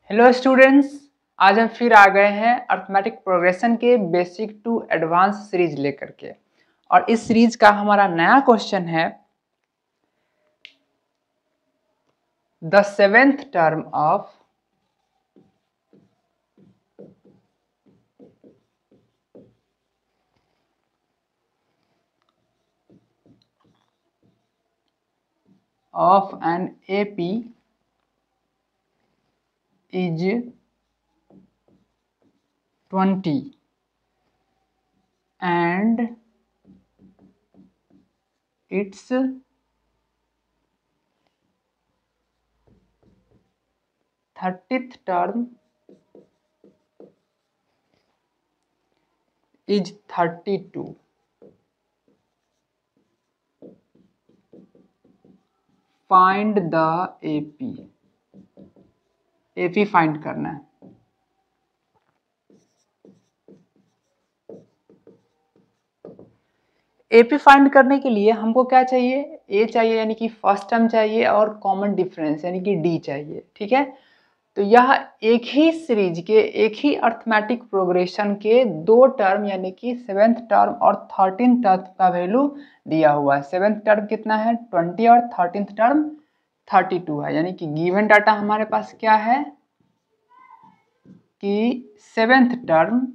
Hello students, आज हम फिर आ गए हैं अर्थमेटिक प्रोग्रेशन के बेसिक टू एडवांस सीरीज लेकर के। और इस सीरीज का हमारा नया क्वेश्चन है the seventh term of an AP is 20 and its 30th term is 32. Find the AP. AP find करना है। एपी फाइंड करने के लिए हमको क्या चाहिए? ए चाहिए यानी कि फर्स्ट टर्म चाहिए, और कॉमन डिफरेंस यानी कि डी चाहिए। ठीक है, तो यह एक ही सीरीज के, एक ही अर्थमेटिक प्रोग्रेशन के दो टर्म यानी कि सेवेंथ टर्म और 13th टर्म का वैल्यू दिया हुआ है। सेवेंथ टर्म कितना है 20 और 13th टर्म 32 है। यानी कि गिवन डाटा हमारे पास क्या है कि सेवेंथ टर्म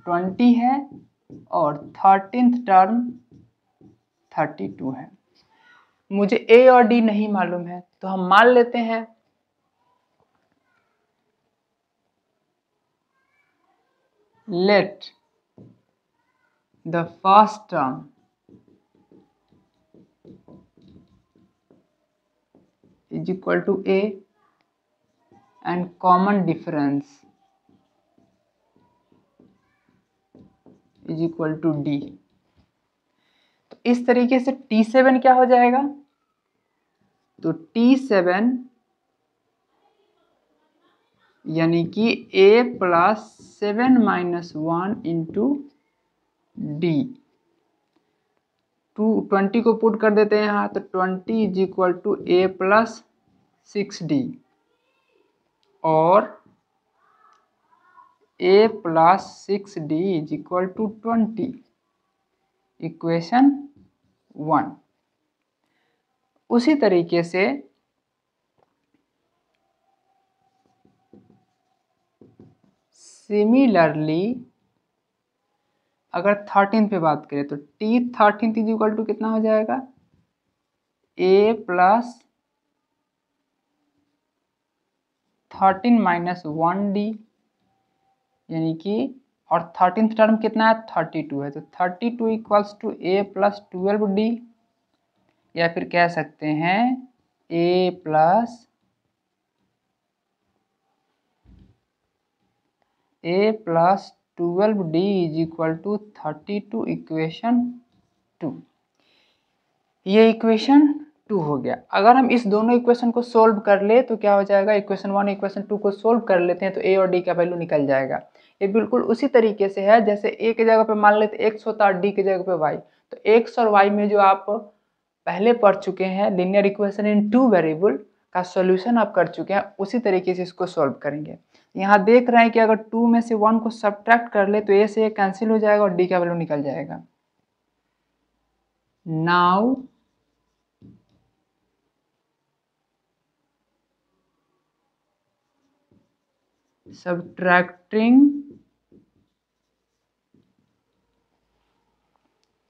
20 है और 13th टर्म 32 है। मुझे ए और डी नहीं मालूम है, तो हम मान लेते हैं let the first term is equal to a and common difference is equal to d। तो इस तरीके से T7 क्या हो जाएगा? तो T7 यानी कि a plus 7 minus 1 into d. 20 को पुट कर देते हैं यहाँ, तो 20 is equal to a plus 6d और a plus 6d is equal to 20। Equation 1। उसी तरीके से सिमिलरली अगर 13 पे बात करें तो T13 इज इक्वल टू कितना हो जाएगा? a प्लस 13 माइनस 1d यानी कि, और 13th टर्म कितना है 32 है, तो 32 equals to a plus 12d, या फिर कह सकते हैं a plus 12d is equal to 32। Equation 2। ये इक्वेशन 2 हो गया। अगर हम इस दोनों इक्वेशन को सोल्व कर ले तो क्या हो जाएगा? इक्वेशन 1 इक्वेशन 2 को सोल्व कर लेते हैं तो a और d का वैल्यू निकल जाएगा। ये बिल्कुल उसी तरीके से है जैसे a की जगह पे मान लेते x होता है, d की जगह पे y। तो x और y में जो आप पहले पढ़ चुके हैं linear equation in two variable का सॉल्यूशन आप कर चुके हैं, उसी तरीके से इसको सॉल्व करेंगे। यहाँ देख रहे हैं कि अगर 2 में से 1 को सब्ट्रैक्ट कर ले तो a से a कैंसिल हो जाएगा और d का वैल्यू निकल जाएगा। नाउ subtracting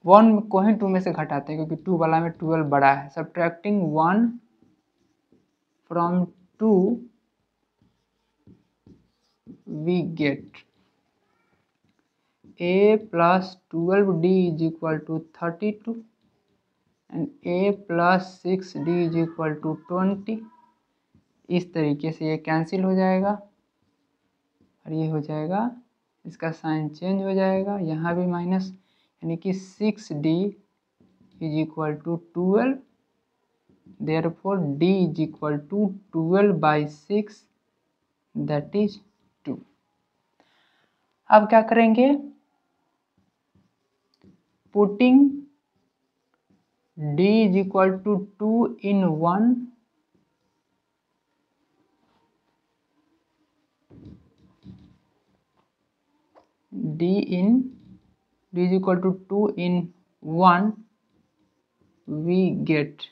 1 को ही 2 में से घटाते हैं क्योंकि 2 वाला में 12 बड़ा है। subtracting 1 from 2 we get a plus 12d is equal to 32 and a plus 6d is equal to 20। इस तरीके से ये कैंसिल हो जाएगा और ये हो जाएगा, इसका साइन चेंज हो जाएगा, यहाँ भी माइनस, यानी कि 6d is equal to 12। therefore d is equal to 12 by 6 that is 2। अब क्या करेंगे? Putting d is equal to 2 in 1 d is equal to 2 in 1, we get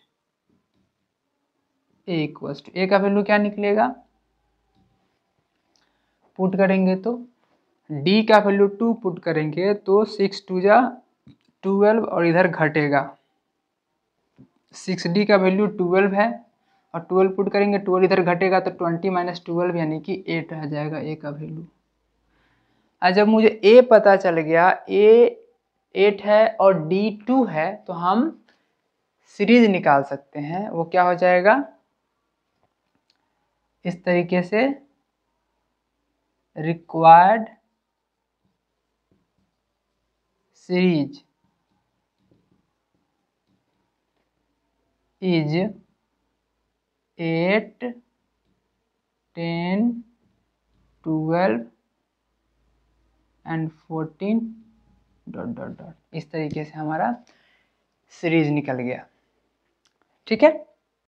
a equals to, a का वैल्यू क्या निकलेगा, put करेंगे तो d का value 2 put करेंगे तो 6 2 जा 12 और इधर घटेगा, 6d का वैल्यू 12 है और 12 पुट करेंगे, 12 इधर घटेगा तो 20 माइनस 12 यानी कि 8 आ जाएगा a का वैल्यू। आज जब मुझे a पता चल गया, a 8 है और d 2 है, तो हम सीरीज निकाल सकते हैं। वो क्या हो जाएगा, इस तरीके से, रिक्वायर्ड सीरीज इज 8 10 12 एंड 14 ... इस तरीके से हमारा सीरीज निकल गया। ठीक है।